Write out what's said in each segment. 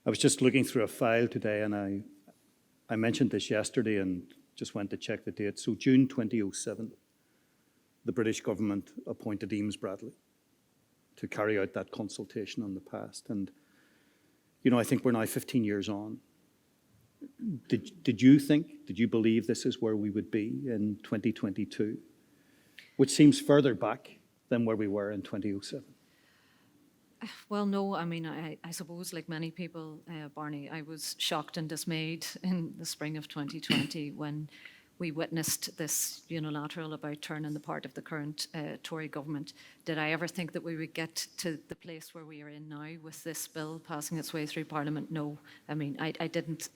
I was just looking through a file today, and I mentioned this yesterday and just went to check the date. So June 2007, the British government appointed Eames Bradley to carry out that consultation on the past. And, you know, I think we're now 15 years on. Did you believe this is where we would be in 2022, which seems further back than where we were in 2007? Well, no, I mean, I suppose like many people, Barney, I was shocked and dismayed in the spring of 2020 when we witnessed this unilateral about turn on the part of the current Tory government. Did I ever think that we would get to the place where we are in now with this bill passing its way through Parliament? No, I mean, I didn't.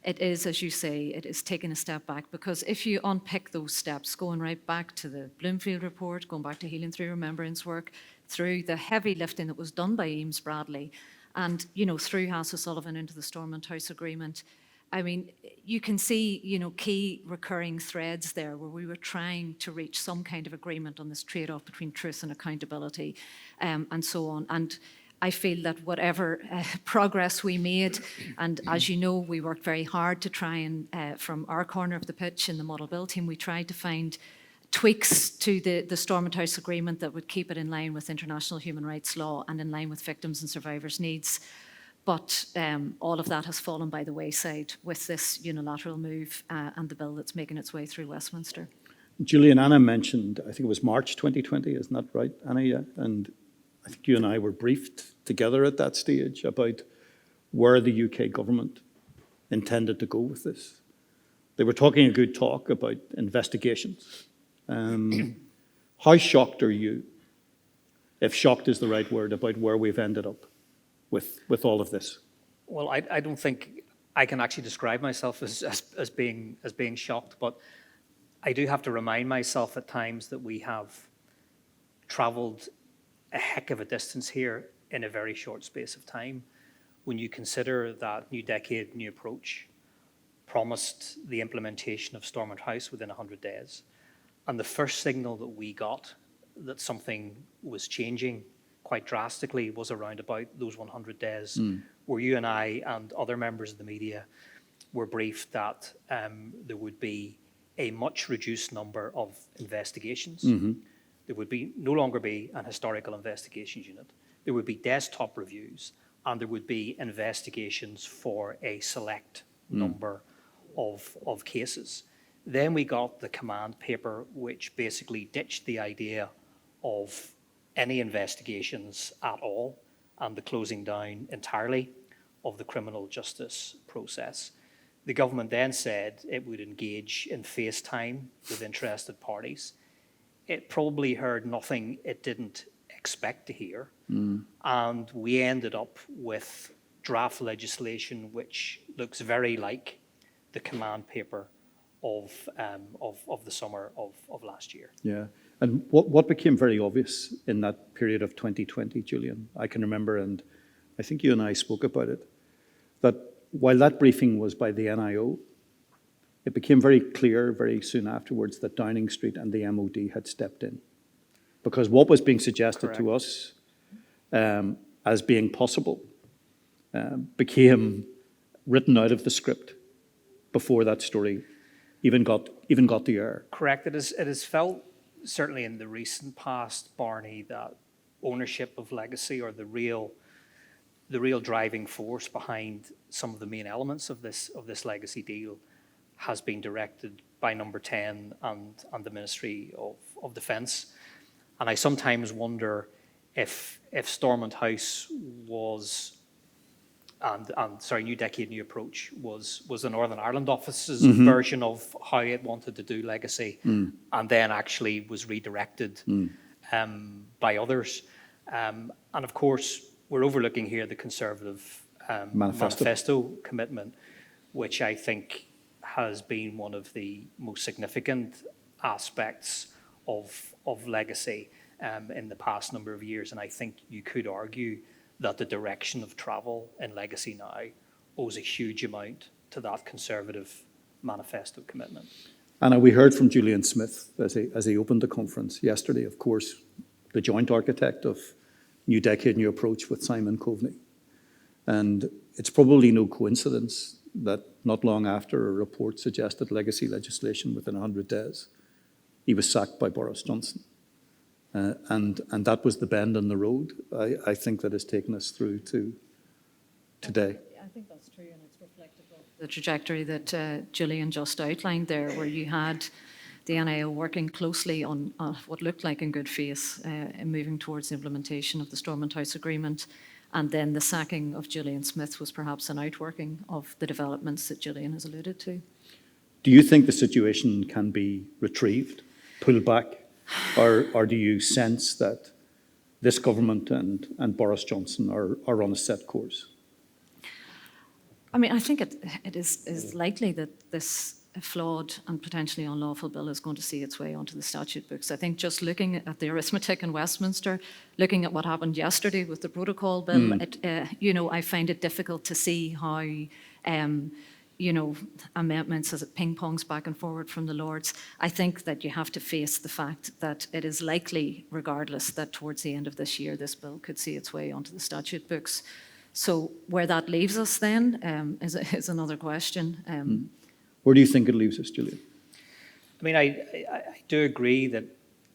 It is, as you say, it is taking a step back, because if you unpick those steps, going right back to the Bloomfield report, going back to Healing Through Remembrance work, through the heavy lifting that was done by Eames Bradley, and, you know, through House O'Sullivan into the Stormont House Agreement, I mean, you can see, you know, key recurring threads there where we were trying to reach some kind of agreement on this trade-off between truth and accountability, and so on. And I feel that whatever progress we made, and as you know, we worked very hard to try and, from our corner of the pitch in the Model Bill team, we tried to find tweaks to the Stormont House Agreement that would keep it in line with international human rights law and in line with victims' and survivors' needs. But all of that has fallen by the wayside with this unilateral move and the bill that's making its way through Westminster. Julian, Anna mentioned, I think it was March 2020, isn't that right, Anna? Yeah. And I think you and I were briefed together at that stage about where the UK government intended to go with this. They were talking a good talk about investigations. How shocked are you, if shocked is the right word, about where we've ended up with all of this? Well, I don't think I can actually describe myself as being shocked, but I do have to remind myself at times that we have travelled a heck of a distance here in a very short space of time. When you consider that New Decade, New Approach promised the implementation of Stormont House within 100 days, and the first signal that we got that something was changing quite drastically was around about those 100 days, where you and I and other members of the media were briefed that there would be a much reduced number of investigations. There would no longer be an historical investigations unit. There would be desktop reviews, and there would be investigations for a select number of cases. Then we got the command paper, which basically ditched the idea of any investigations at all and the closing down entirely of the criminal justice process. The government then said it would engage in FaceTime with interested parties. It probably heard nothing it didn't expect to hear. And we ended up with draft legislation which looks very like the command paper of the summer of last year. Yeah. And what became very obvious in that period of 2020, Julian, I can remember, and I think you and I spoke about it, that while that briefing was by the NIO, it became very clear very soon afterwards that Downing Street and the MOD had stepped in. Because what was being suggested to us as being possible became written out of the script before that story even got the air. Correct. It is felt, certainly in the recent past, Barney, that ownership of legacy, or the real driving force behind some of the main elements of this legacy deal, has been directed by Number 10 and the Ministry of Defence. And I sometimes wonder if Stormont House was, New Decade, New Approach was the Northern Ireland office's version of how it wanted to do legacy, and then actually was redirected by others. And of course, we're overlooking here the Conservative manifesto commitment, which I think has been one of the most significant aspects of legacy in the past number of years. And I think you could argue that the direction of travel in legacy now owes a huge amount to that Conservative manifesto commitment. Anna, we heard from Julian Smith as he opened the conference yesterday, of course, the joint architect of New Decade, New Approach with Simon Coveney. And it's probably no coincidence that not long after a report suggested legacy legislation within 100 days, he was sacked by Boris Johnson. And that was the bend in the road, I think, that has taken us through to today. I think that's true, and it's reflective of the trajectory that Julian just outlined there, where you had the NIO working closely on what looked like in good faith in moving towards the implementation of the Stormont House Agreement. And then the sacking of Julian Smith was perhaps an outworking of the developments that Julian has alluded to. Do you think the situation can be retrieved, pulled back, or do you sense that this government and Boris Johnson are on a set course? I mean, I think it is likely that this flawed and potentially unlawful bill is going to see its way onto the statute books. I think just looking at the arithmetic in Westminster, looking at what happened yesterday with the protocol bill, I find it difficult to see how, amendments as it ping-pongs back and forward from the Lords. I think that you have to face the fact that it is likely, regardless, that towards the end of this year, this bill could see its way onto the statute books. So where that leaves us then is another question. Where do you think it leaves us, Julian? I mean, I do agree that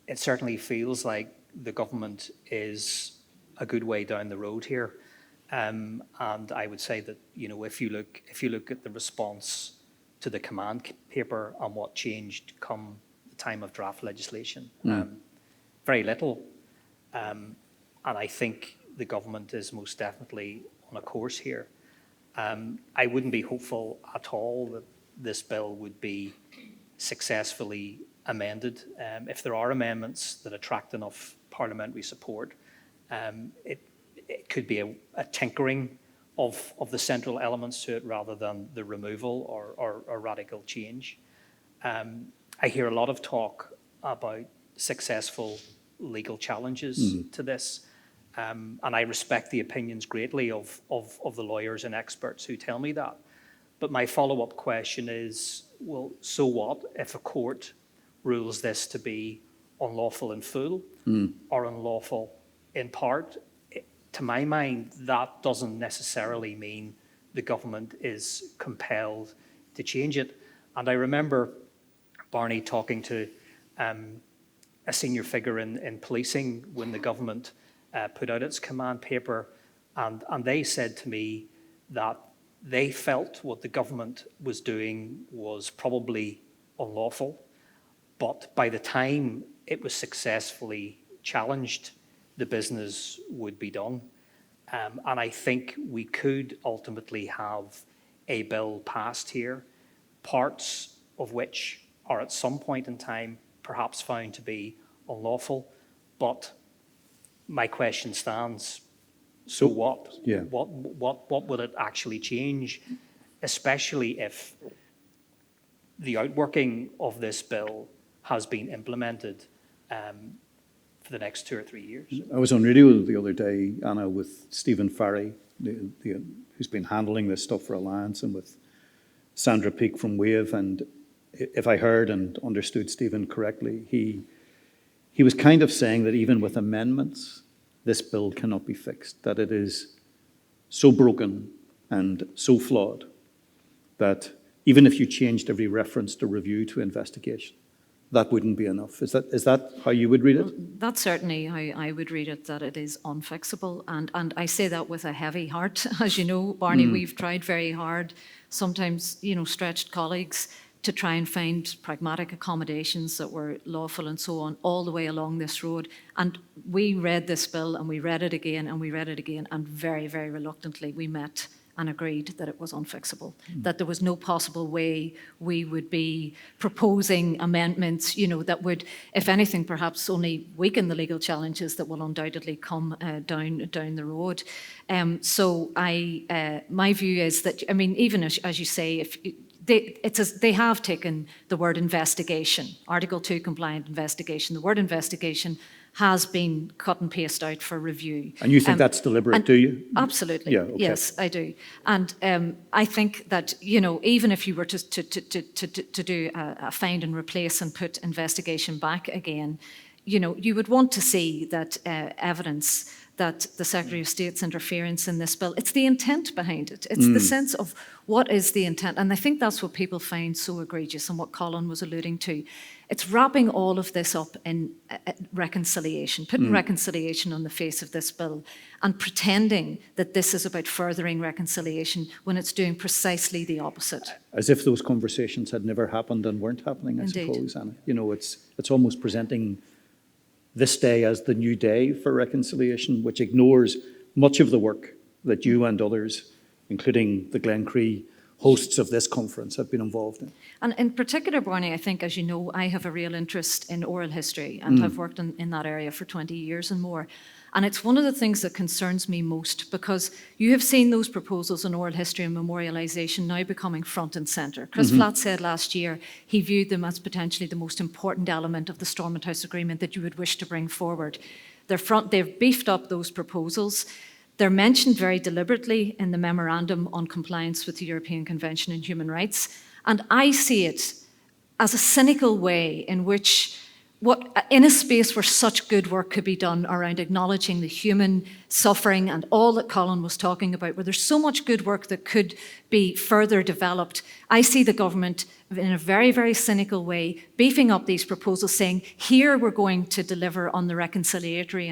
it certainly feels like the government is a good way down the road here. And I would say that, if you look at the response to the command paper and what changed come the time of draft legislation, very little. And I think the government is most definitely on a course here. I wouldn't be hopeful at all that this bill would be successfully amended. If there are amendments that attract enough parliamentary support, it could be a tinkering of the central elements to it rather than the removal or radical change. I hear a lot of talk about successful legal challenges to this, and I respect the opinions greatly of the lawyers and experts who tell me that. But my follow-up question is, well, so what if a court rules this to be unlawful in full or unlawful in part? To my mind, that doesn't necessarily mean the government is compelled to change it. And I remember Barney talking to a senior figure in policing when the government put out its command paper, and they said to me that they felt what the government was doing was probably unlawful, but by the time it was successfully challenged, the business would be done. And I think we could ultimately have a bill passed here, parts of which are at some point in time perhaps found to be unlawful. But my question stands. So what? Yeah. What will it actually change, especially if the outworking of this bill has been implemented for the next 2 or 3 years? I was on radio the other day, Anna, with Stephen Farry, who's been handling this stuff for Alliance, and with Sandra Peake from Wave. And if I heard and understood Stephen correctly, he was kind of saying that even with amendments, this bill cannot be fixed, that it is so broken and so flawed that even if you changed every reference to review to investigation, that wouldn't be enough. Is that how you would read it? That's certainly how I would read it, that it is unfixable. And I say that with a heavy heart. As you know, Barney, we've tried very hard, sometimes, stretched colleagues, to try and find pragmatic accommodations that were lawful and so on, all the way along this road. And we read this bill and we read it again and we read it again, and very, very reluctantly we met and agreed that it was unfixable, that there was no possible way we would be proposing amendments, that would, if anything, perhaps only weaken the legal challenges that will undoubtedly come down the road. So my view is that, even as you say, they have taken the word investigation, Article 2 compliant investigation. The word investigation has been cut and pasted out for review. And you think that's deliberate, do you? Absolutely. Yeah, okay. Yes, I do. And I think that, even if you were to do a find and replace and put investigation back again, you would want to see that evidence that the Secretary of State's interference in this bill. It's the intent behind it. It's the sense of what is the intent. And I think that's what people find so egregious and what Colin was alluding to. It's wrapping all of this up in reconciliation, putting reconciliation on the face of this bill and pretending that this is about furthering reconciliation when it's doing precisely the opposite. As if those conversations had never happened and weren't happening, I Indeed. suppose, Anna. You know, it's almost presenting this day as the new day for reconciliation, which ignores much of the work that you and others, including the Glencree hosts of this conference, have been involved in. And in particular, Barney, I think, as you know, I have a real interest in oral history and I've worked in that area for 20 years and more. And it's one of the things that concerns me most because you have seen those proposals on oral history and memorialisation now becoming front and centre. Chris Flatt said last year he viewed them as potentially the most important element of the Stormont House Agreement that you would wish to bring forward. They've beefed up those proposals. They're mentioned very deliberately in the memorandum on compliance with the European Convention on Human Rights. And I see it as a cynical way in which in a space where such good work could be done around acknowledging the human suffering and all that Colin was talking about, where there's so much good work that could be further developed, I see the government in a very, very cynical way beefing up these proposals, saying, here we're going to deliver on the reconciliatory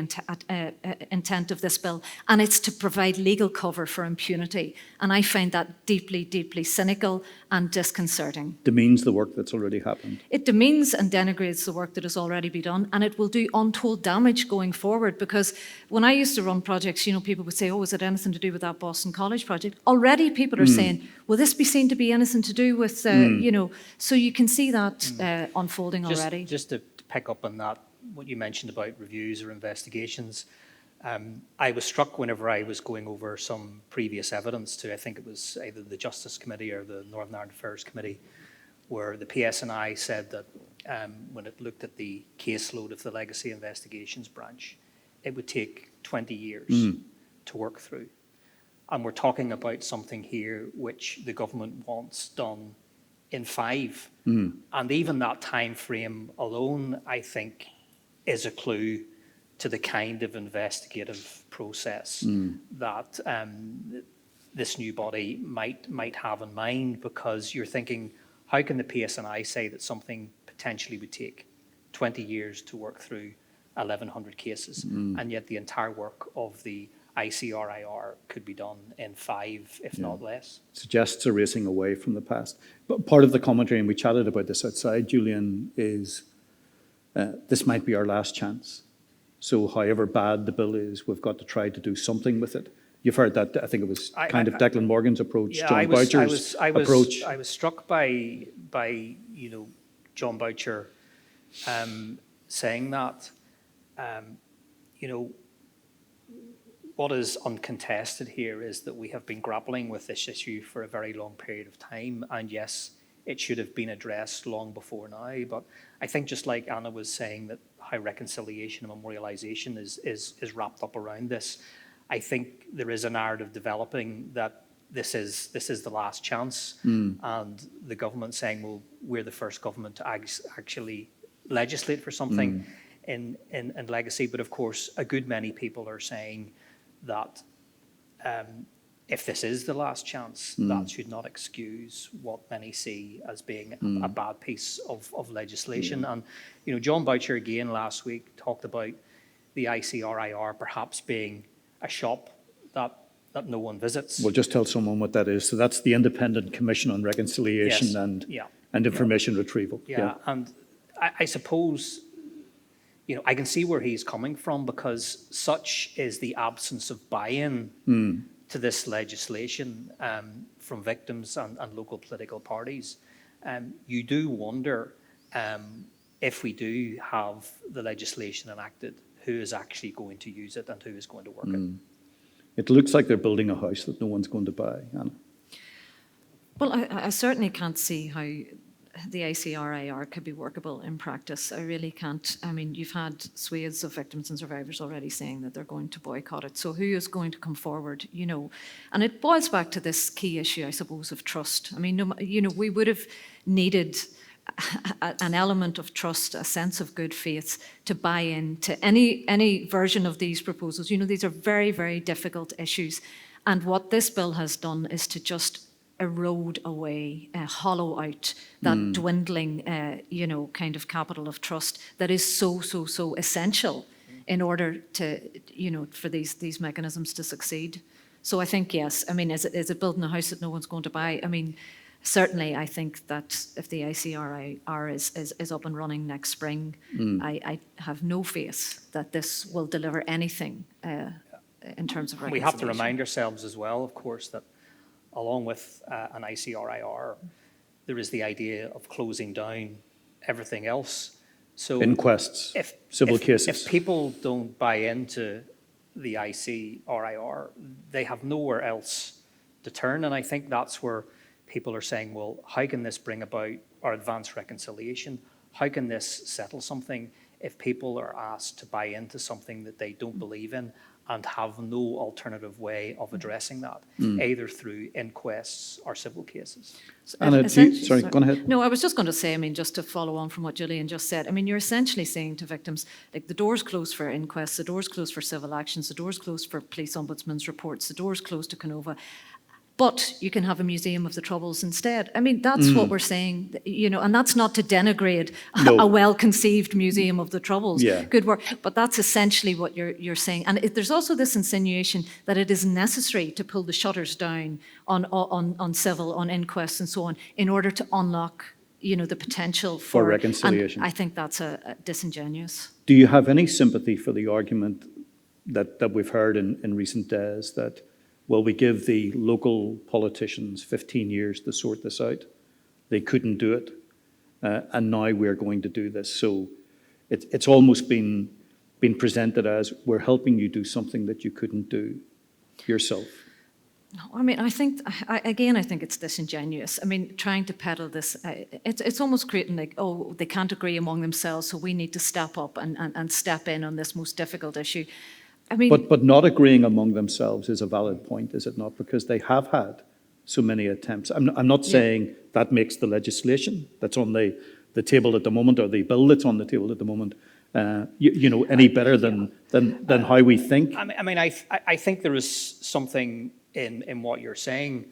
intent of this bill, and it's to provide legal cover for impunity. And I find that deeply, deeply cynical and disconcerting. Demeans the work that's already happened. It demeans and denigrates the work that has already been done, and it will do untold damage going forward, because when I used to run projects, you know, people would say, oh, is it anything to do with that Boston College project? Already people are saying, will this be seen to be anything to do with, you know, so you can see that unfolding already. Just to pick up on that, what you mentioned about reviews or investigations, I was struck whenever I was going over some previous evidence to, I think it was either the Justice Committee or the Northern Ireland Affairs Committee, where the PSNI said that when it looked at the caseload of the Legacy Investigations Branch, it would take 20 years to work through. And we're talking about something here which the government wants done in 5. And even that time frame alone, I think, is a clue to the kind of investigative process that this new body might have in mind, because you're thinking, how can the PSNI say that something potentially would take 20 years to work through 1,100 cases, and yet the entire work of the ICRIR could be done in 5, if not less? Suggests a racing away from the past. But part of the commentary, and we chatted about this outside, Julian, is this might be our last chance. So however bad the bill is, we've got to try to do something with it. You've heard that, I think it was kind of Declan Morgan's approach, John Boucher's approach. I was struck by you know, John Boucher saying that, you know, what is uncontested here is that we have been grappling with this issue for a very long period of time, and yes, it should have been addressed long before now. But I think, just like Anna was saying, that how reconciliation and memorialisation is wrapped up around this, I think there is a narrative developing that this is the last chance, and the government saying, well, we're the first government to actually legislate for something in legacy. But of course, a good many people are saying that if this is the last chance, that should not excuse what many see as being a bad piece of legislation. And you know, John Boucher again last week talked about the ICRIR perhaps being a shop that no one visits. We'll just tell someone what that is. So that's the Independent Commission on Reconciliation and Information Retrieval. Yeah, and I suppose, you know, I can see where he's coming from, because such is the absence of buy-in to this legislation from victims and local political parties. You do wonder, if we do have the legislation enacted, who is actually going to use it and who is going to work it. It looks like they're building a house that no one's going to buy, Anna. Well, I certainly can't see how the ICRIR could be workable in practice. I really can't. I mean, you've had swathes of victims and survivors already saying that they're going to boycott it. So who is going to come forward, you know? And it boils back to this key issue, I suppose, of trust. I mean, you know, we would have needed an element of trust, a sense of good faith to buy into any version of these proposals. These are very, very difficult issues. And what this bill has done is to just erode away, hollow out that dwindling, kind of capital of trust that is so essential in order to, for these mechanisms to succeed. So I think, yes, is it building a house that no one's going to buy? Certainly, I think that if the ICRIR is up and running next spring, I have no faith that this will deliver anything in terms of reconciliation. We have to remind ourselves as well, of course, that along with an ICRIR, there is the idea of closing down everything else. So Inquests, civil cases. If people don't buy into the ICRIR, they have nowhere else to turn. And I think that's where people are saying, well, how can this bring about our advanced reconciliation? How can this settle something if people are asked to buy into something that they don't believe in and have no alternative way of addressing that, either through inquests or civil cases? Anna, sorry, go ahead. No, I was just going to say, just to follow on from what Julian just said, you're essentially saying to victims, like, the door's closed for inquests, the door's closed for civil actions, the door's closed for police ombudsman's reports, the door's closed to Canova, but you can have a museum of the Troubles instead. That's what we're saying, and that's not to denigrate a well-conceived museum of the Troubles. Yeah. Good work. But that's essentially what you're saying. And there's also this insinuation that it is necessary to pull the shutters down on civil, on inquests and so on, in order to unlock, the potential for reconciliation. And I think that's a disingenuous. Do you have any sympathy for the argument that we've heard in recent days that, well, we give the local politicians 15 years to sort this out. They couldn't do it, and now we're going to do this. So it's almost been presented as we're helping you do something that you couldn't do yourself. No, I think it's disingenuous. Trying to peddle this, it's almost creating like, oh, they can't agree among themselves, so we need to step up and step in on this most difficult issue. But not agreeing among themselves is a valid point, is it not? Because they have had so many attempts. I'm not saying that makes the legislation that's on the table at the moment, or the bill that's on the table at the moment, any better than how we think. I think there is something in what you're saying,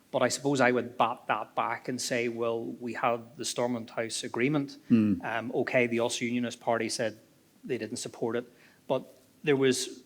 but I suppose I would bat that back and say, well, we had the Stormont House Agreement. Okay, the Ulster Unionist Party said they didn't support it, but there was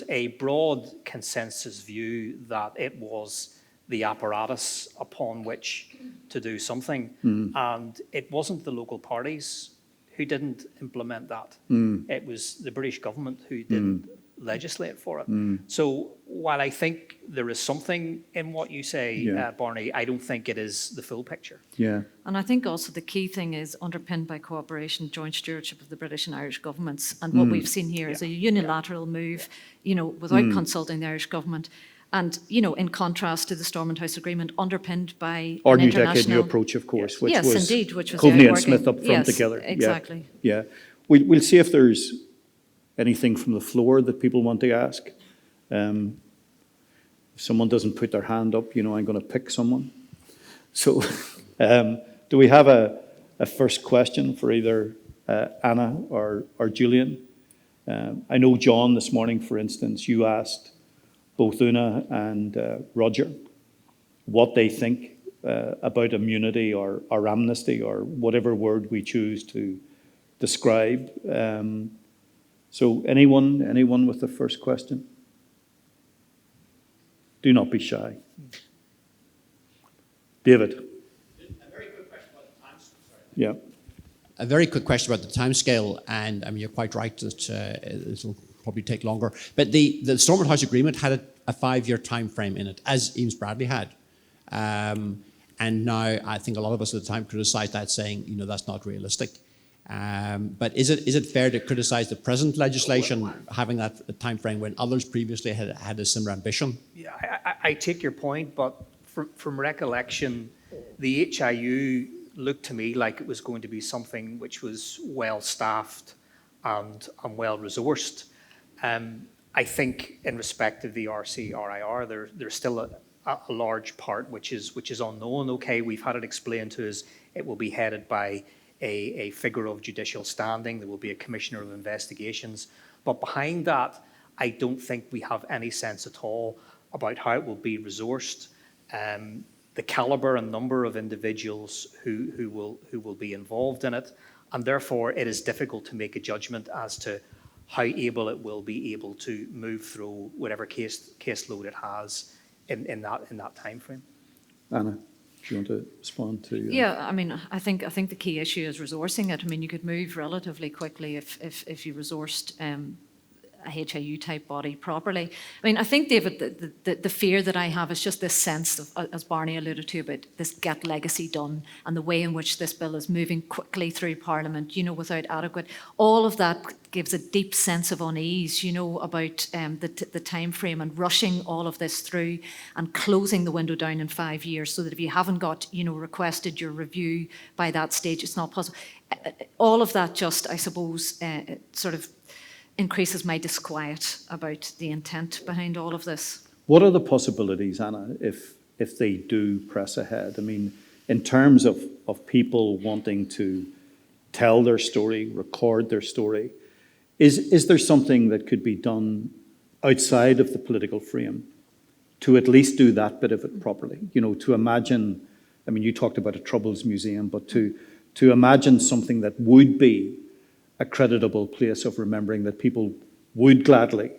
a broad consensus view that it was the apparatus upon which to do something. And it wasn't the local parties who didn't implement that. It was the British government who didn't legislate for it. So while I think there is something in what you say, Barney, I don't think it is the full picture. Yeah. And I think also the key thing is underpinned by cooperation, joint stewardship of the British and Irish governments. And what we've seen here is a unilateral move, without consulting the Irish government. And, in contrast to the Stormont House Agreement, underpinned by Our an New international... Decade New Approach, of course, which yes, was indeed, which was Coveney and outworking. Smith up front together. Exactly. Yeah. We'll see if there's anything from the floor that people want to ask. If someone doesn't put their hand up, I'm going to pick someone. So do we have a first question for either Anna or Julian? I know, John, this morning, for instance, you asked both Una and Roger what they think about immunity or amnesty or whatever word we choose to describe. So anyone with the first question? Do not be shy. David. A very quick question about the time scale. Yeah. A very quick question about the timescale, and you're quite right that it will probably take longer. But the Stormont House Agreement had a 5-year time frame in it, as Eames Bradley had. And now I think a lot of us at the time criticised that, saying, that's not realistic. But is it fair to criticise the present legislation having that time frame when others previously had a similar ambition? Yeah, I take your point, but from recollection, the HIU looked to me like it was going to be something which was well staffed and well resourced. I think in respect of the RCRIR, there's still a large part which is unknown. Okay, we've had it explained to us It will be headed by a figure of judicial standing. There will be a commissioner of investigations. But behind that, I don't think we have any sense at all about how it will be resourced, the caliber and number of individuals who will be involved in it, and therefore it is difficult to make a judgment as to how able it will be able to move through whatever caseload it has in that time frame. Anna, do you want to respond to? Yeah, I mean, I think the key issue is resourcing it. I mean, you could move relatively quickly if you resourced a HIU type body properly. I mean, I think, David, the fear that I have is just this sense of, as Barney alluded to, about this get legacy done and the way in which this bill is moving quickly through Parliament, you know, without adequate. All of that gives a deep sense of unease, you know, about the time frame and rushing all of this through and closing the window down in 5 years so that if you haven't got, you know, requested your review by that stage, it's not possible. All of that just, I suppose, sort of increases my disquiet about the intent behind all of this. What are the possibilities, Anna, if they do press ahead? I mean, in terms of people wanting to tell their story, record their story, is there something that could be done outside of the political frame to at least do that bit of it properly? You know, to imagine, I mean, you talked about a Troubles Museum, but to imagine something that would be a creditable place of remembering that people would gladly,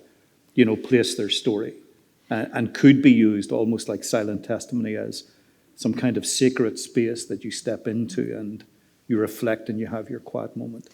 you know, place their story and could be used almost like silent testimony as some kind of sacred space that you step into and you reflect and you have your quiet moment.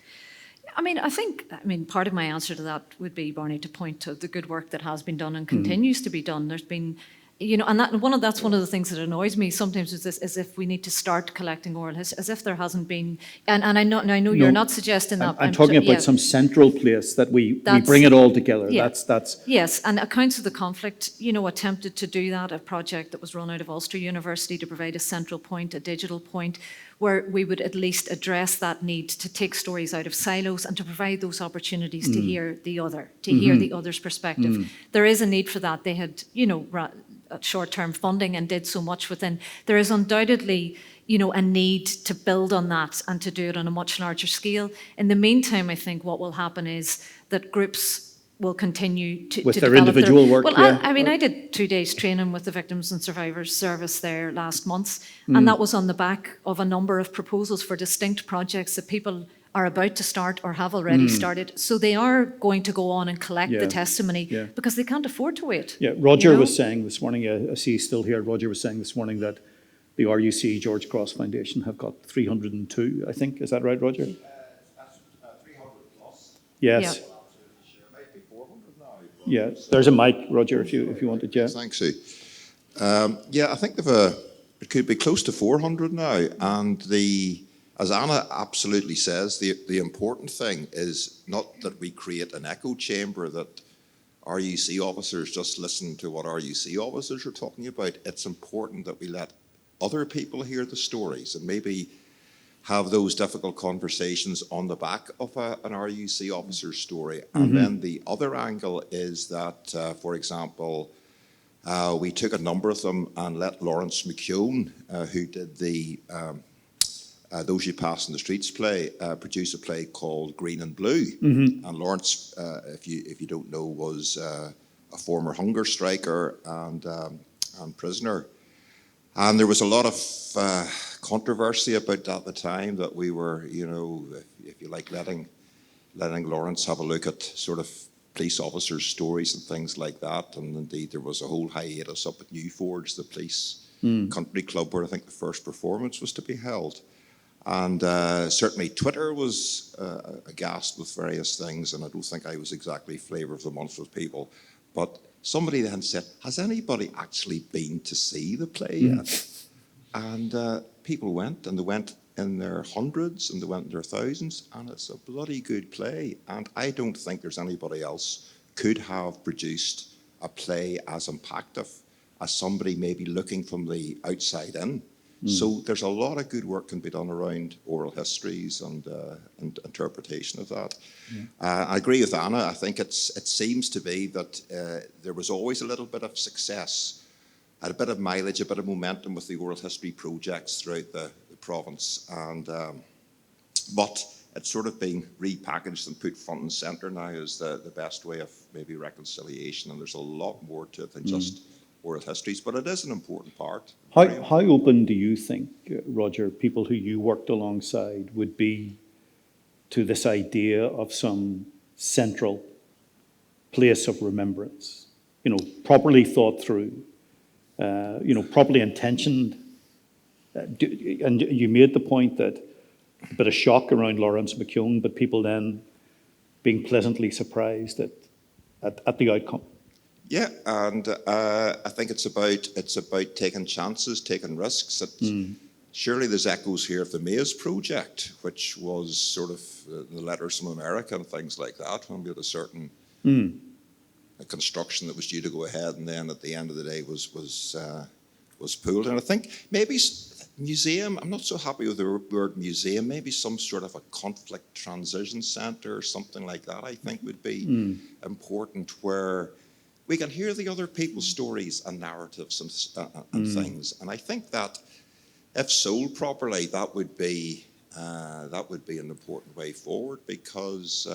I mean, part of my answer to that would be, Barney, to point to the good work that has been done and continues to be done. There's been, you know, and that's one of the things that annoys me sometimes is this, as if we need to start collecting oral history, as if there hasn't been, and I know you're not suggesting that. I'm talking about some central place that we bring it all together. Yeah. That's Yes, and Accounts of the Conflict, you know, attempted to do that, a project that was run out of Ulster University to provide a central point, a digital point, where we would at least address that need to take stories out of silos and to provide those opportunities to hear the other, to hear the other's perspective. There is a need for that. They had, you know, short-term funding and did so much within. There is undoubtedly, you know, a need to build on that and to do it on a much larger scale. In the meantime, I think what will happen is that groups will continue to with their develop individual work. Well, yeah. I mean, I did 2 days training with the Victims and Survivors Service there last month, and that was on the back of a number of proposals for distinct projects that people are about to start or have already started. So they are going to go on and collect the testimony because they can't afford to wait. Yeah, Roger you know? was saying this morning, I see he's still here, Roger was saying this morning that the RUC George Cross Foundation have got 302, I think. Is that right, Roger? That's 300 plus. Yes. Yeah. Yeah, there's a mic, Roger, if you wanted, yeah. Thanks, Sue. Yeah, I think it could be close to 400 now. And as Anna absolutely says, the important thing is not that we create an echo chamber that RUC officers just listen to what RUC officers are talking about. It's important that we let other people hear the stories and maybe have those difficult conversations on the back of an RUC officer's story. And then the other angle is that, for example, we took a number of them and let Lawrence McKeown, who did the Those You Pass in the Streets play, produce a play called Green and Blue. And Lawrence, if you don't know, was a former hunger striker and prisoner. And there was a lot of controversy about that at the time, that we were, you know, if you like, letting Lawrence have a look at sort of police officers' stories and things like that. And indeed, there was a whole hiatus up at Newforge, the police country club, where I think the first performance was to be held. And certainly Twitter was aghast with various things, and I don't think I was exactly flavour of the month with people. But somebody then said, has anybody actually been to see the play yet? And people went, and they went in their hundreds, and they went in their thousands, and it's a bloody good play. And I don't think there's anybody else could have produced a play as impactful as somebody maybe looking from the outside in. So there's a lot of good work can be done around oral histories and interpretation of that. I agree with Anna. I think it seems to be that there was always a little bit of success, a bit of mileage, a bit of momentum with the oral history projects throughout the province. And but it's sort of being repackaged and put front and centre now as the best way of maybe reconciliation. And there's a lot more to it than just oral histories, but it is an important part. How open do you think, Roger, people who you worked alongside would be to this idea of some central place of remembrance, properly thought through, properly intentioned? And you made the point that a bit of shock around Lawrence McKeown, but people then being pleasantly surprised at the outcome. Yeah, and I think it's about taking chances, taking risks. Surely there's echoes here of the Maze project, which was sort of the letters from America and things like that, when we had a certain a construction that was due to go ahead, and then at the end of the day was pulled. And I think maybe museum, I'm not so happy with the word museum, maybe some sort of a conflict transition centre or something like that, I think would be important, where we can hear the other people's stories and narratives and things. And I think that if sold properly, that would be an important way forward, because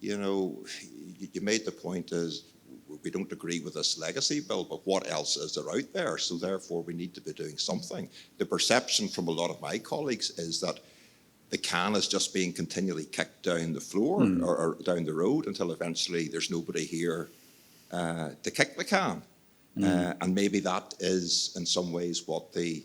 you made the point is we don't agree with this legacy bill, but what else is there out there? So therefore we need to be doing something. The perception from a lot of my colleagues is that the can is just being continually kicked down the floor or down the road until eventually there's nobody here to kick the can. And maybe that is in some ways what the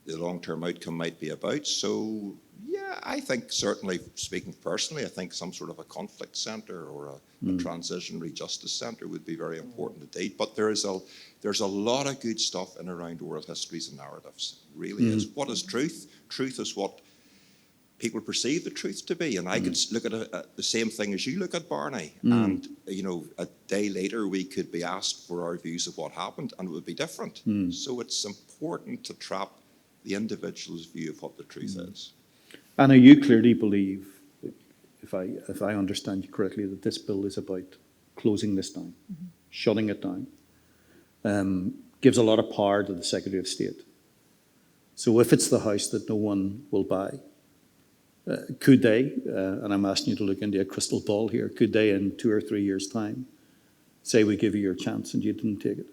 long-term outcome might be about. So yeah, I think certainly, speaking personally, I think some sort of a conflict centre or a transitionary justice centre would be very important indeed. But there's a lot of good stuff in around oral histories and narratives. It really is. What is truth? Truth is what people perceive the truth to be. And I could look at the same thing as you look at, Barney. And, a day later we could be asked for our views of what happened and it would be different. So it's important to trap the individual's view of what the truth is. Anna, you clearly believe, if I understand you correctly, that this bill is about closing this down, shutting it down. Gives a lot of power to the Secretary of State. So if it's the house that no one will buy, could they, and I'm asking you to look into a crystal ball here, could they in 2 or 3 years' time say we give you your chance and you didn't take it?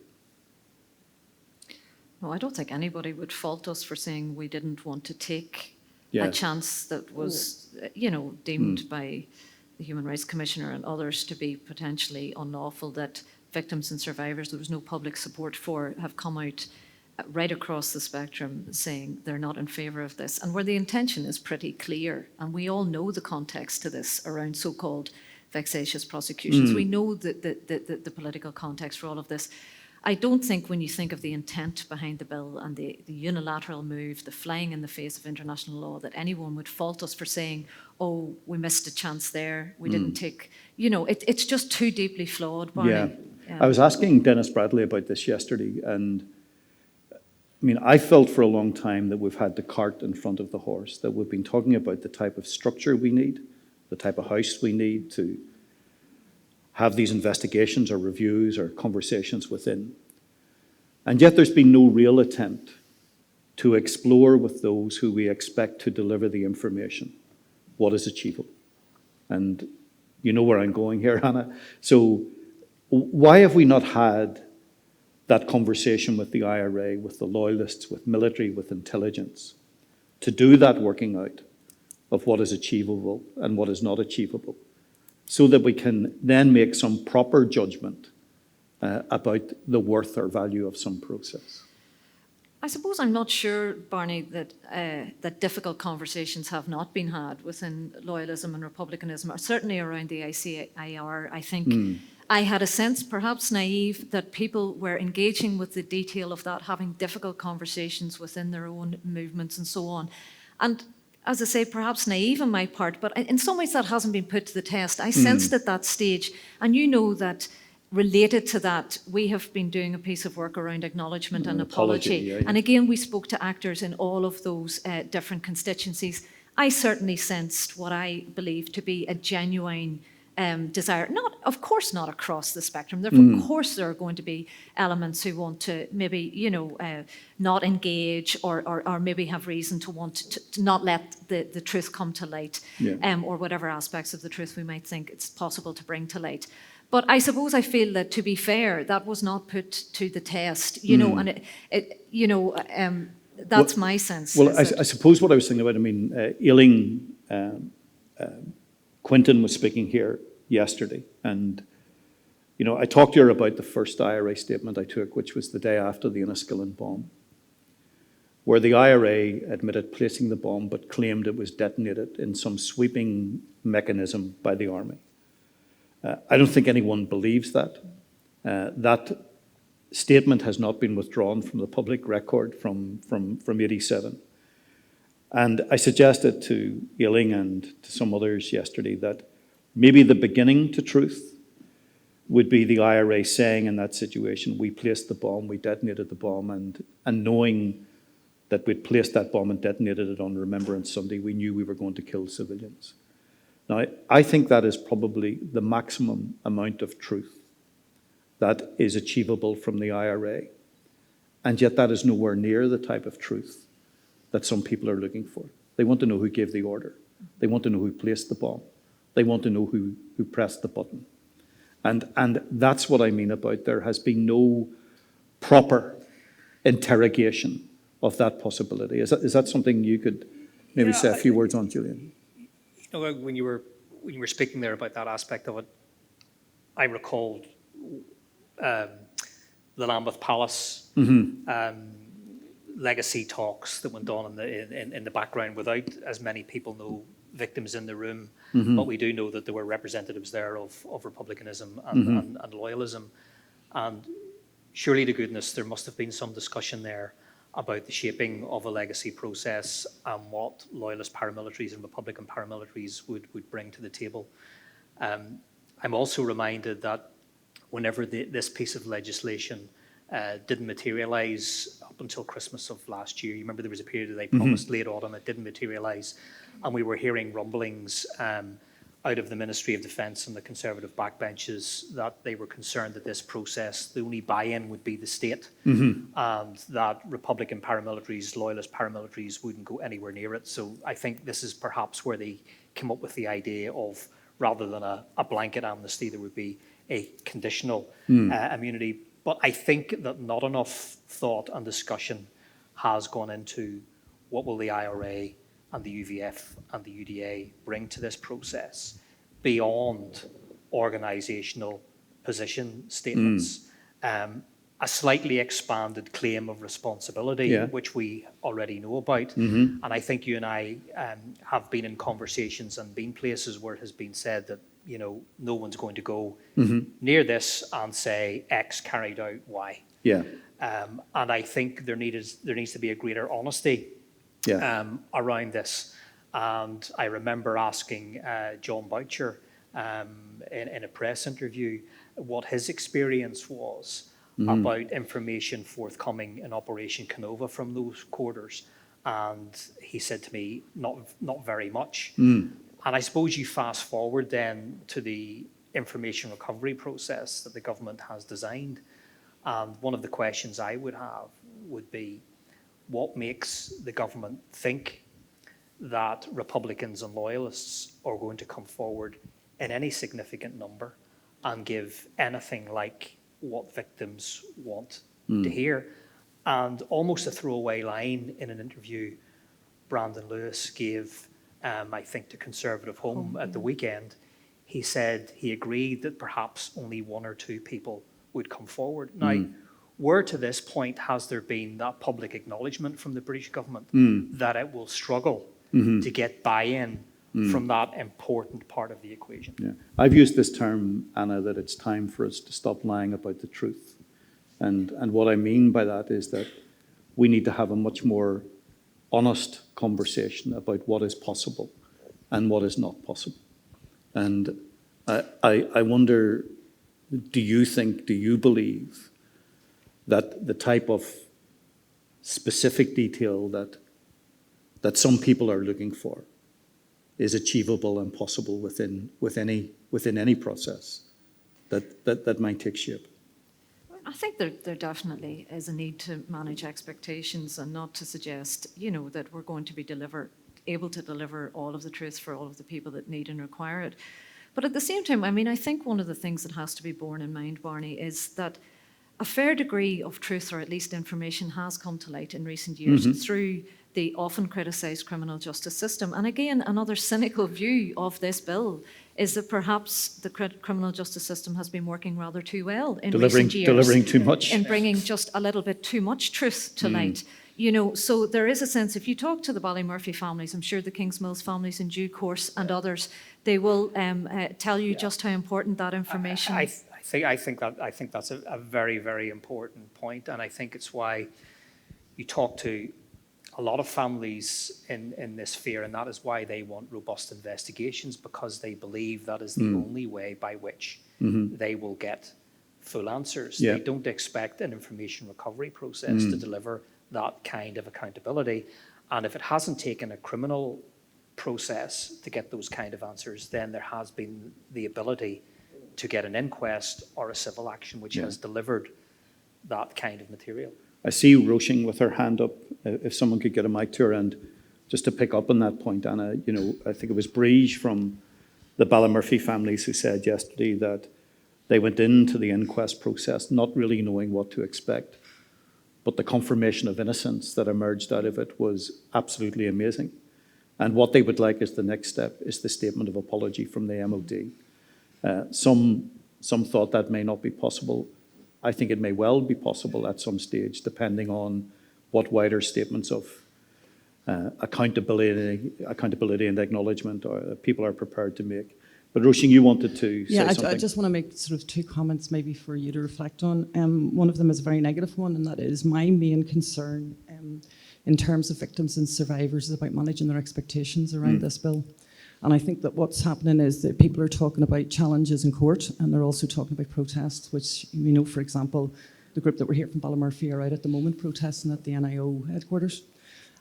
No, I don't think anybody would fault us for saying we didn't want to take Yeah. a chance that was, deemed by the Human Rights Commissioner and others to be potentially unlawful, that victims and survivors there was no public support for have come out right across the spectrum saying they're not in favour of this, and where the intention is pretty clear. And we all know the context to this around so-called vexatious prosecutions. We know the political context for all of this. I don't think when you think of the intent behind the bill and the unilateral move, the flying in the face of international law, that anyone would fault us for saying, oh, we missed a chance there, we didn't take, it's just too deeply flawed, Barney. Yeah. I was asking Dennis Bradley about this yesterday, and I felt for a long time that we've had the cart in front of the horse, that we've been talking about the type of structure we need, the type of house we need to have these investigations or reviews or conversations within. And yet there's been no real attempt to explore with those who we expect to deliver the information what is achievable. And you know where I'm going here, Hannah. So why have we not had that conversation with the IRA, with the loyalists, with military, with intelligence, to do that working out of what is achievable and what is not achievable, so that we can then make some proper judgment about the worth or value of some process? I suppose I'm not sure, Barney, that difficult conversations have not been had within loyalism and republicanism, or certainly around the ICIR. I think I had a sense, perhaps naive, that people were engaging with the detail of that, having difficult conversations within their own movements and so on. And as I say, perhaps naive on my part, but in some ways that hasn't been put to the test. I sensed at that stage, and that related to that, we have been doing a piece of work around acknowledgement and apology. Yeah. And again, we spoke to actors in all of those different constituencies. I certainly sensed what I believe to be a genuine desire. Not, of course, not across the spectrum. Of course, there are going to be elements who want to maybe, not engage or maybe have reason to want to not let the truth come to light, or whatever aspects of the truth we might think it's possible to bring to light. But I suppose I feel that, to be fair, that was not put to the test, and that's my sense. Well, I suppose what I was thinking about, Ailing, Quinton was speaking here yesterday, and I talked to her about the first IRA statement I took, which was the day after the Enniskillen bomb, where the IRA admitted placing the bomb but claimed it was detonated in some sweeping mechanism by the army. I don't think anyone believes that. That statement has not been withdrawn from the public record from 87. And I suggested to Ailing and to some others yesterday that maybe the beginning to truth would be the IRA saying in that situation, we placed the bomb, we detonated the bomb, and knowing that we'd placed that bomb and detonated it on Remembrance Sunday, we knew we were going to kill civilians. Now, I think that is probably the maximum amount of truth that is achievable from the IRA. And yet that is nowhere near the type of truth that some people are looking for. They want to know who gave the order. They want to know who placed the bomb. They want to know who pressed the button. And that's what I mean about there has been no proper interrogation of that possibility. Is that something you could maybe say a few words on, Julian? When you were speaking there about that aspect of it, I recalled the Lambeth Palace legacy talks that went on in the background without as many people know victims in the room, but we do know that there were representatives there of republicanism and loyalism. And surely to goodness, there must have been some discussion there about the shaping of a legacy process and what loyalist paramilitaries and Republican paramilitaries would bring to the table. I'm also reminded that whenever this piece of legislation didn't materialise up until Christmas of last year, you remember there was a period that they promised late autumn, it didn't materialise, and we were hearing rumblings out of the Ministry of Defence and the Conservative backbenches that they were concerned that this process, the only buy-in would be the state, and that Republican paramilitaries, loyalist paramilitaries wouldn't go anywhere near it. So I think this is perhaps where they came up with the idea of, rather than a blanket amnesty, there would be a conditional immunity. But I think that not enough thought and discussion has gone into what will the IRA and the UVF and the UDA bring to this process beyond organisational position statements. A slightly expanded claim of responsibility, which we already know about. And I think you and I have been in conversations and been places where it has been said that, no one's going to go near this and say X carried out Y. And I think there needs to be a greater honesty around this. And I remember asking John Boucher in a press interview what his experience was about information forthcoming in Operation Canova from those quarters. And he said to me, not very much. And I suppose you fast forward then to the information recovery process that the government has designed. And one of the questions I would have would be, what makes the government think that Republicans and loyalists are going to come forward in any significant number and give anything like what victims want to hear? And almost a throwaway line in an interview Brandon Lewis gave, I think, to Conservative Home at the weekend, he said he agreed that perhaps only one or two people would come forward. Now, where to this point has there been that public acknowledgement from the British government that it will struggle to get buy-in from that important part of the equation? I've used this term, Anna, that it's time for us to stop lying about the truth. And what I mean by that is that we need to have a much more honest conversation about what is possible and what is not possible. And I wonder, do you believe that the type of specific detail that some people are looking for is achievable and possible within within any process that might take shape? I think there definitely is a need to manage expectations and not to suggest, that we're going to be able to deliver all of the truth for all of the people that need and require it. But at the same time, I think one of the things that has to be borne in mind, Barney, is that a fair degree of truth, or at least information, has come to light in recent years through the often criticised criminal justice system. And again, another cynical view of this bill is that perhaps the criminal justice system has been working rather too well in recent years. Delivering too much. In bringing just a little bit too much truth to light. So there is a sense, if you talk to the Ballymurphy families, I'm sure the Kingsmills families in due course and others, they will tell you just how important that information is. I think that's a very, very important point, and I think it's why you talk to a lot of families in this sphere, and that is why they want robust investigations, because they believe that is the only way by which they will get full answers. Yeah. They don't expect an information recovery process to deliver that kind of accountability, and if it hasn't taken a criminal process to get those kind of answers, then there has been the ability to get an inquest or a civil action which has delivered that kind of material. I see Roisin with her hand up. If someone could get a mic to her, and just to pick up on that point, Anna, I think it was Breege from the Ballymurphy families who said yesterday that they went into the inquest process not really knowing what to expect, but the confirmation of innocence that emerged out of it was absolutely amazing. And what they would like as the next step is the statement of apology from the MOD. Some thought that may not be possible. I think it may well be possible at some stage, depending on what wider statements of accountability and acknowledgement people are prepared to make. But Roisin, you wanted to say something. I just want to make sort of two comments maybe for you to reflect on. One of them is a very negative one, and that is my main concern in terms of victims and survivors is about managing their expectations around this bill. And I think that what's happening is that people are talking about challenges in court, and they're also talking about protests, which we know, for example, the group that we're here from Ballymurphy are out at the moment protesting at the NIO headquarters.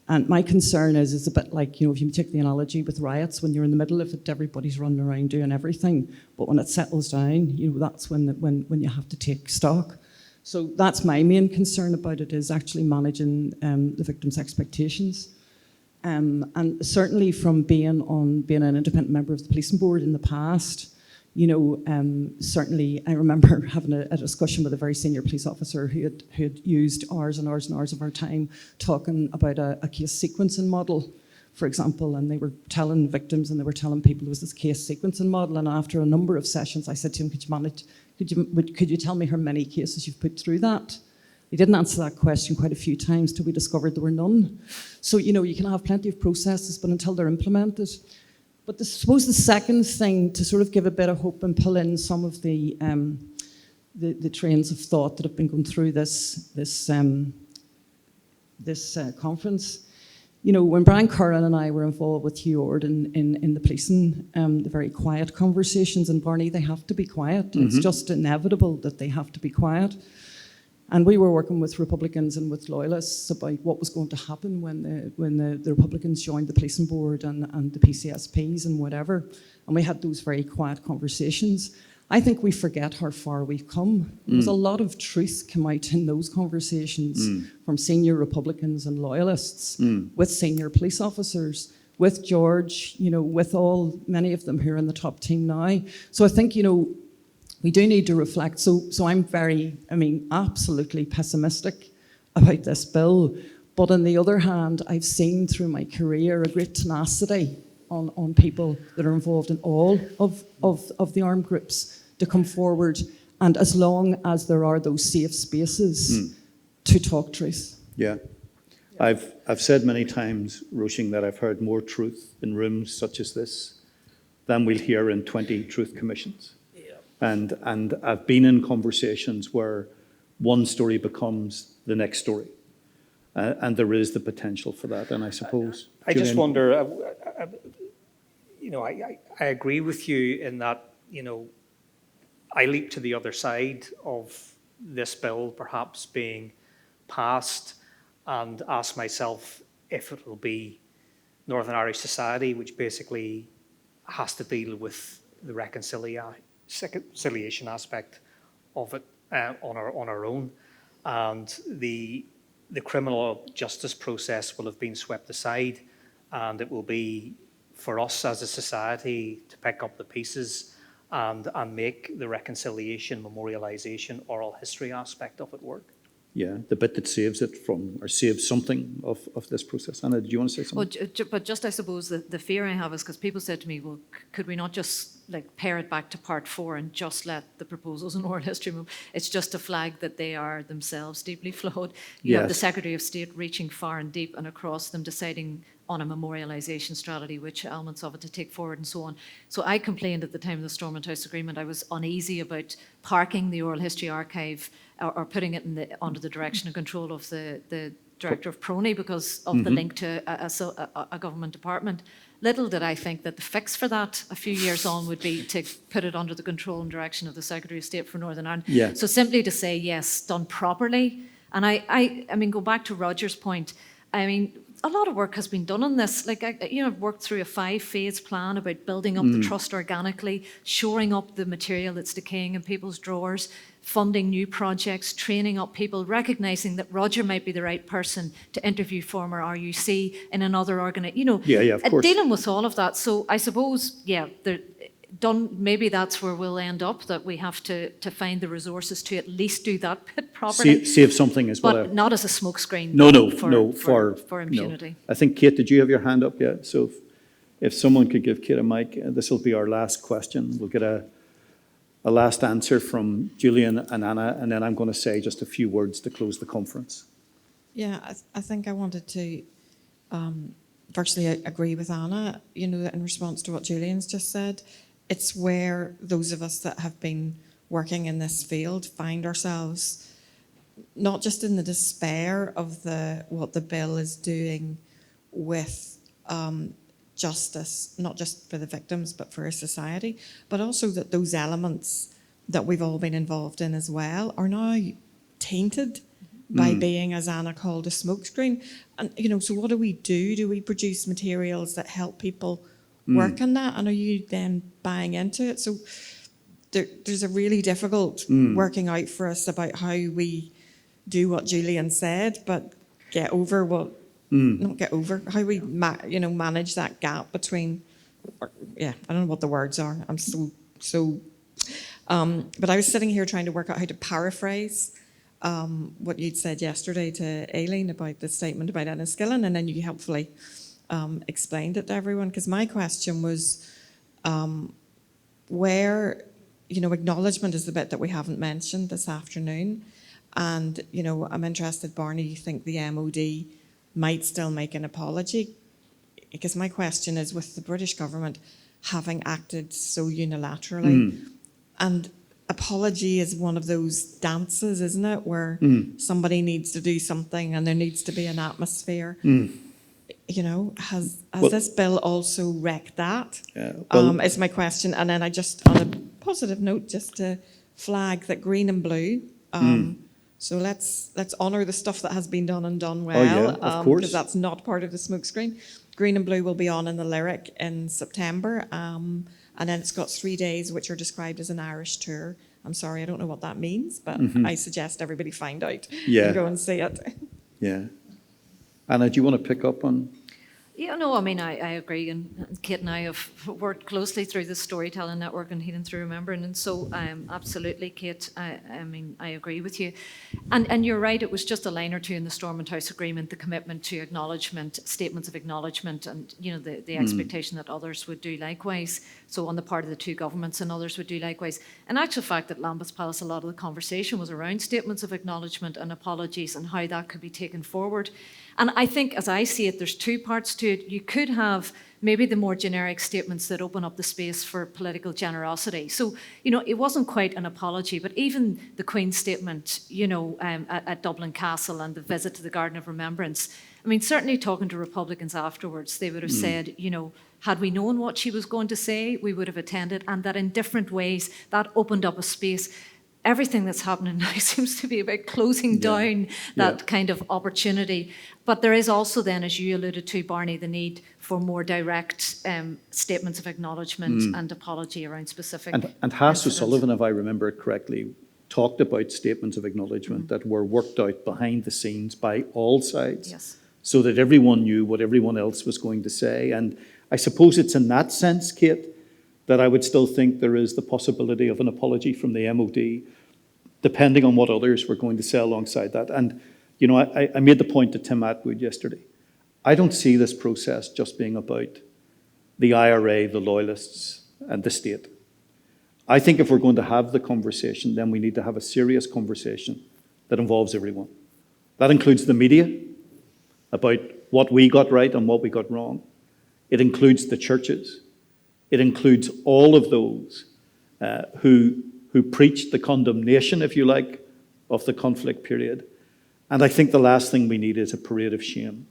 And my concern is it's a bit like, if you take the analogy with riots, when you're in the middle of it, everybody's running around doing everything. But when it settles down, that's when you have to take stock. So that's my main concern about it, is actually managing the victims' expectations. And certainly from being an independent member of the policing board in the past, certainly I remember having a discussion with a very senior police officer who had used hours and hours and hours of our time talking about a case sequencing model, for example, and they were telling victims and they were telling people there was this case sequencing model, and after a number of sessions I said to him, could you tell me how many cases you've put through that? He didn't answer that question quite a few times till we discovered there were none. So, you can have plenty of processes, but until they're implemented. But I suppose the second thing, to sort of give a bit of hope and pull in some of the trains of thought that have been going through this conference. When Brian Curran and I were involved with Hugh Ord in the policing, the very quiet conversations, and Barney, they have to be quiet. It's just inevitable that they have to be quiet. And we were working with Republicans and with Loyalists about what was going to happen when the Republicans joined the policing board and the PCSPs and whatever. And we had those very quiet conversations. I think we forget how far we've come. There was a lot of truth come out in those conversations from senior Republicans and Loyalists with senior police officers, with George, with many of them who are in the top team now. So I think, we do need to reflect. So I'm absolutely pessimistic about this bill. But on the other hand, I've seen through my career a great tenacity on people that are involved in all of the armed groups to come forward. And as long as there are those safe spaces to talk truth. Yeah. I've said many times, Roisin, that I've heard more truth in rooms such as this than we'll hear in 20 truth commissions. And I've been in conversations where one story becomes the next story. And there is the potential for that. And I suppose... I just wonder, I agree with you in that, I leap to the other side of this bill perhaps being passed and ask myself if it will be Northern Irish society, which basically has to deal with reconciliation aspect of it on our own, and the criminal justice process will have been swept aside, and it will be for us as a society to pick up the pieces and make the reconciliation, memorialisation, oral history aspect of it work. Yeah, the bit that saves it from, or saves something of this process. Anna, did you want to say something? Well, but just I suppose the fear I have is because people said to me, well, could we not just like pare it back to part 4 and just let the proposals in oral history move? It's just a flag that they are themselves deeply flawed. You have the Secretary of State reaching far and deep and across them, deciding on a memorialisation strategy, which elements of it to take forward and so on. So I complained at the time of the Stormont House Agreement. I was uneasy about parking the oral history archive or putting it under the direction and control of the Director of Prony because of the link to a government department. Little did I think that the fix for that a few years on would be to put it under the control and direction of the Secretary of State for Northern Ireland. Yeah. So simply to say, yes, done properly. And I mean, go back to Roger's point. I mean, a lot of work has been done on this. Like, I've worked through a 5-phase plan about building up the trust organically, shoring up the material that's decaying in people's drawers, funding new projects, training up people, recognising that Roger might be the right person to interview former RUC in another organisation. Yeah, of course. Dealing with all of that. So I suppose, maybe that's where we'll end up, that we have to find the resources to at least do that bit properly. Save something as well. But not as a smokescreen. For impunity. No. I think, Kate, did you have your hand up yet? So if someone could give Kate a mic, this will be our last question. We'll get a last answer from Julian and Anna, and then I'm going to say just a few words to close the conference. Yeah, I think I wanted to firstly agree with Anna, in response to what Julian's just said. It's where those of us that have been working in this field find ourselves, not just in the despair of what the bill is doing with justice, not just for the victims, but for our society, but also that those elements that we've all been involved in as well are now tainted by being, as Anna called, a smokescreen. And, so what do we do? Do we produce materials that help people work on that? And are you then buying into it? So there's a really difficult working out for us about how we do what Julian said, but get over what, not get over, how we manage that gap between, I don't know what the words are. I'm but I was sitting here trying to work out how to paraphrase what you'd said yesterday to Aileen about the statement about Enniskillen, and then you helpfully explained it to everyone, because my question was where, acknowledgement is the bit that we haven't mentioned this afternoon. And, I'm interested, Barney, you think the MOD might still make an apology? Because my question is, with the British government having acted so unilaterally, and apology is one of those dances, isn't it, where somebody needs to do something and there needs to be an atmosphere. Has this bill also wrecked that? Is my question. And then I just, on a positive note, just to flag that green and blue. So let's honour the stuff that has been done and done well. Of course. Because that's not part of the smokescreen. Green and blue will be on in the Lyric in September. And then it's got 3 days, which are described as an Irish tour. I'm sorry, I don't know what that means, but I suggest everybody find out and go and see it. Yeah. Anna, do you want to pick up on? Yeah, no, I mean, I agree, and Kate and I have worked closely through the Storytelling Network and Healing Through Remembering, and so absolutely, Kate, I mean, I agree with you. And you're right, it was just a line or two in the Stormont House Agreement, the commitment to acknowledgement, statements of acknowledgement, and, the expectation that others would do likewise, so on the part of the two governments, and others would do likewise. In actual fact, at Lambeth Palace, a lot of the conversation was around statements of acknowledgement and apologies and how that could be taken forward. And I think, as I see it, there's two parts to it. You could have maybe the more generic statements that open up the space for political generosity. So, it wasn't quite an apology, but even the Queen's statement, at Dublin Castle and the visit to the Garden of Remembrance, I mean, certainly talking to Republicans afterwards, they would have said, had we known what she was going to say, we would have attended, and that in different ways, that opened up a space. everything that's happening now seems to be about closing down that kind of opportunity. But there is also then, as you alluded to, Barney, the need for more direct statements of acknowledgement and apology around specific And Haas incidents. O'Sullivan, if I remember it correctly, talked about statements of acknowledgement that were worked out behind the scenes by all sides. Yes. So that everyone knew what everyone else was going to say. And I suppose it's in that sense, Kate, that I would still think there is the possibility of an apology from the MOD, depending on what others were going to say alongside that. And, you know, I made the point to Tim Atwood yesterday. I don't see this process just being about the IRA, the loyalists, and the state. I think if we're going to have the conversation, then we need to have a serious conversation that involves everyone. That includes the media, about what we got right and what we got wrong. It includes the churches. It includes all of those who preached the condemnation, if you like, of the conflict period. And I think the last thing we need is a parade of shame.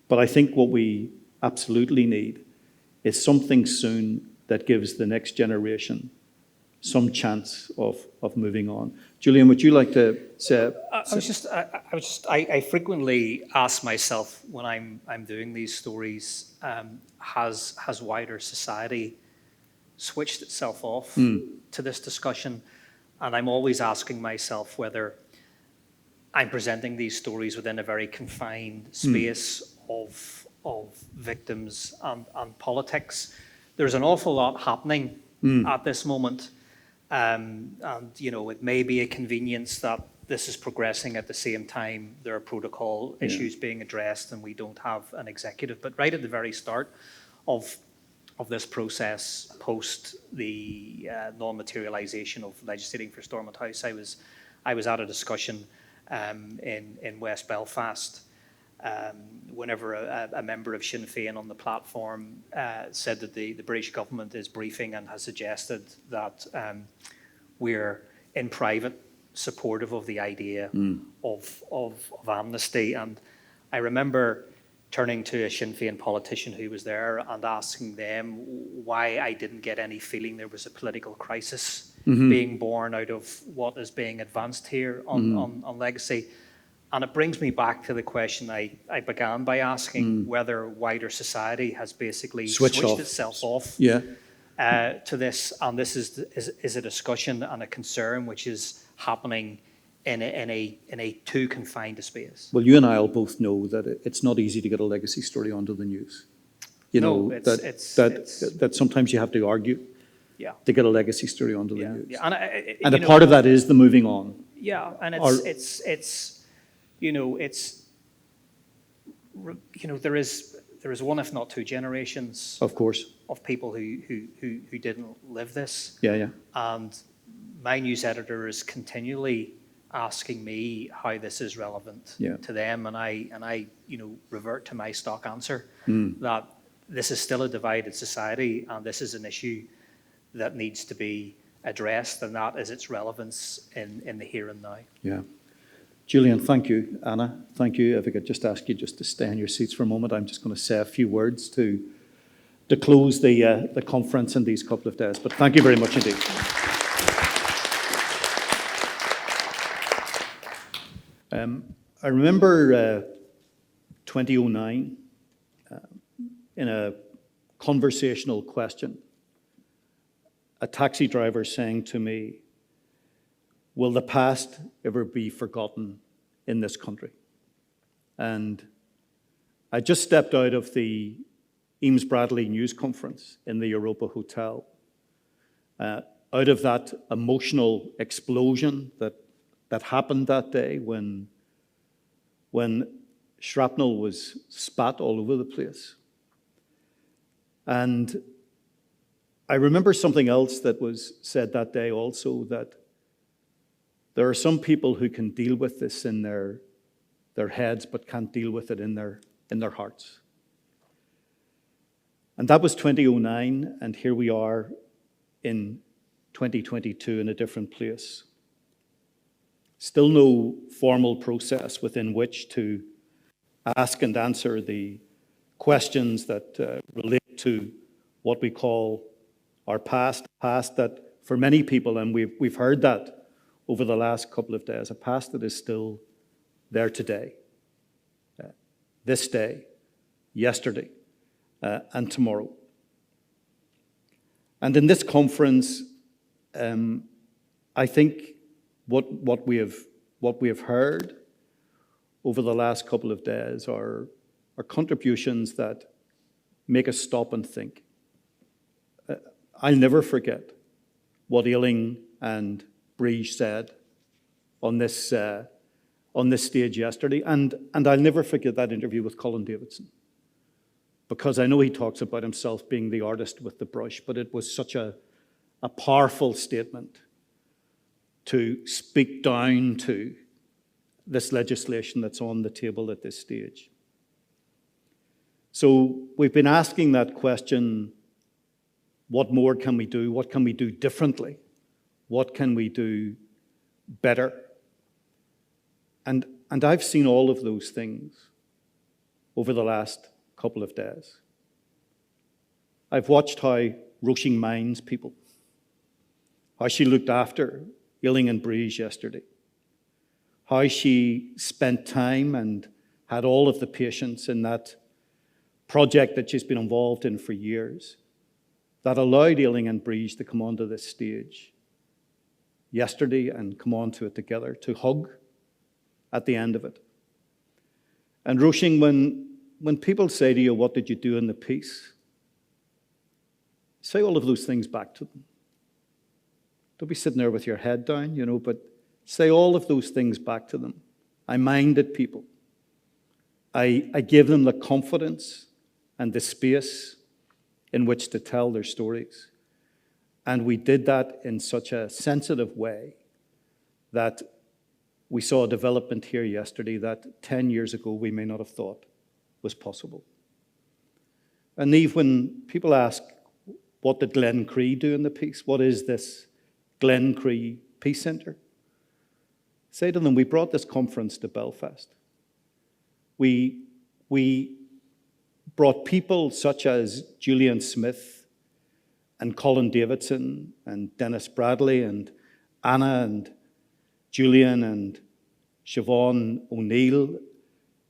But I think what we absolutely need is something soon that gives the next generation some chance of moving on. Julian, would you like to say? I frequently ask myself when I'm doing these stories, has wider society switched itself off to this discussion? And I'm always asking myself whether I'm presenting these stories within a very confined space of victims and politics. There's an awful lot happening at this moment. And, you know, it may be a convenience that this is progressing at the same time there are protocol issues being addressed and we don't have an executive. But right at the very start of this process, post the non-materialization of legislating for Stormont House, I was at a discussion in West Belfast whenever a member of Sinn Féin on the platform said that the British government is briefing and has suggested that we're in private supportive of the idea of amnesty. And I remember turning to a Sinn Féin politician who was there and asking them why I didn't get any feeling there was a political crisis being born out of what is being advanced here on legacy. And it brings me back to the question I began by asking, whether wider society has basically switched itself off to this. And this is a discussion and a concern which is happening in a too confined a space. Well, you and I will both know that it's not easy to get a legacy story onto the news. You know, that sometimes you have to argue to get a legacy story onto the news. Yeah. And a part of that is the moving on. Yeah, and there is one, if not two generations, of course, of people who didn't live this. Yeah. And my news editor is continually asking me how this is relevant to them, and I revert to my stock answer that this is still a divided society, and this is an issue that needs to be addressed, and that is its relevance in the here and now. Yeah. Julian, thank you. Anna, thank you. If I could just ask you just to stay in your seats for a moment. I'm just going to say a few words to close the conference in these couple of days. But thank you very much indeed. I remember 2009 in a conversational question, a taxi driver saying to me, "Will the past ever be forgotten in this country?" And I just stepped out of the Eames Bradley news conference in the Europa Hotel, out of that emotional explosion that happened that day when shrapnel was spat all over the place. And I remember something else that was said that day also, that there are some people who can deal with this in their heads but can't deal with it in their hearts. And that was 2009, and here we are in 2022 in a different place. Still no formal process within which to ask and answer the questions that relate to what we call our past that for many people, and we've heard that over the last couple of days, a past that is still there today, this day, yesterday, and tomorrow. And in this conference, I think what we have heard over the last couple of days are contributions that make us stop and think. I'll never forget what Ailing and Breege said on this stage yesterday, and I'll never forget that interview with Colin Davidson, because I know he talks about himself being the artist with the brush, but it was such a powerful statement to speak down to this legislation that's on the table at this stage. So we've been asking that question, what more can we do? What can we do differently? What can we do better? And I've seen all of those things over the last couple of days. I've watched how Roisin minds people, how she looked after Ailing and Breege yesterday, how she spent time and had all of the patience in that project that she's been involved in for years that allowed Ailing and Breege to come onto this stage yesterday and come onto it together, to hug at the end of it. And Roisin, when people say to you, what did you do in the piece? Say all of those things back to them. Don't be sitting there with your head down, but say all of those things back to them. I minded people. I gave them the confidence and the space in which to tell their stories. And we did that in such a sensitive way that we saw a development here yesterday that 10 years ago we may not have thought was possible. And Niamh, when people ask, what did Glencree do in the piece? What is this Glencree Peace Centre? Say to them, we brought this conference to Belfast. We brought people such as Julian Smith and Colin Davidson and Dennis Bradley and Anna and Julian and Siobhan O'Neill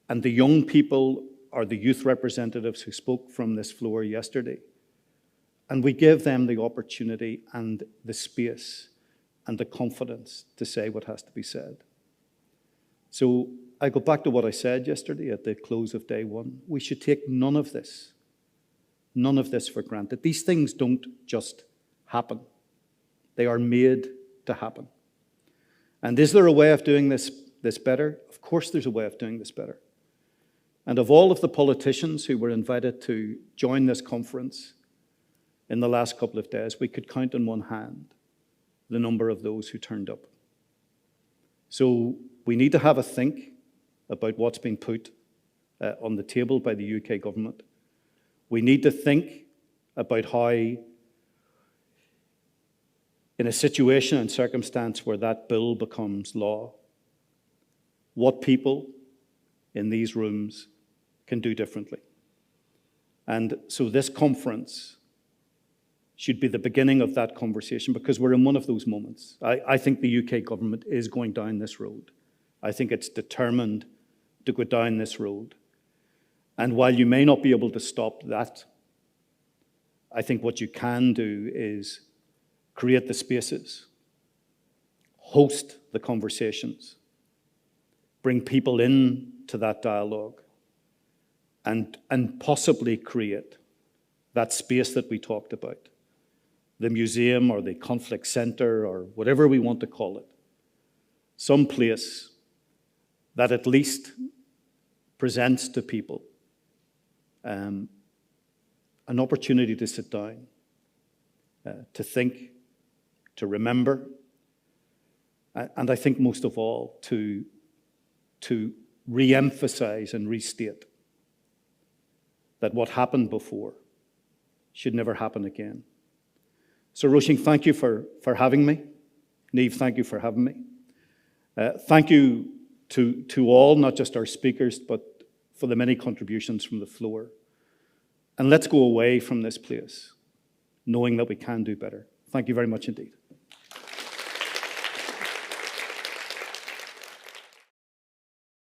and the young people or the youth representatives who spoke from this floor yesterday. And we give them the opportunity and the space and the confidence to say what has to be said. So I go back to what I said yesterday at the close of day one. We should take none of this for granted. These things don't just happen. They are made to happen. And is there a way of doing this better? Of course there's a way of doing this better. And of all of the politicians who were invited to join this conference in the last couple of days, we could count on one hand the number of those who turned up. So we need to have a think about what's been put on the table by the UK government. We need to think about how, in a situation and circumstance where that bill becomes law, what people in these rooms can do differently. And so this conference should be the beginning of that conversation, because we're in one of those moments. I think the UK government is going down this road. I think it's determined to go down this road. And while you may not be able to stop that, I think what you can do is create the spaces, host the conversations, bring people in to that dialogue, and possibly create that space that we talked about, the museum or the conflict centre or whatever we want to call it, some place that at least presents to people an opportunity to sit down, to think, to remember, and I think most of all to re-emphasize and restate that what happened before should never happen again. So Roisin, thank you for having me. Niamh, thank you for having me. Thank you to all, not just our speakers, but for the many contributions from the floor. And let's go away from this place knowing that we can do better. Thank you very much indeed.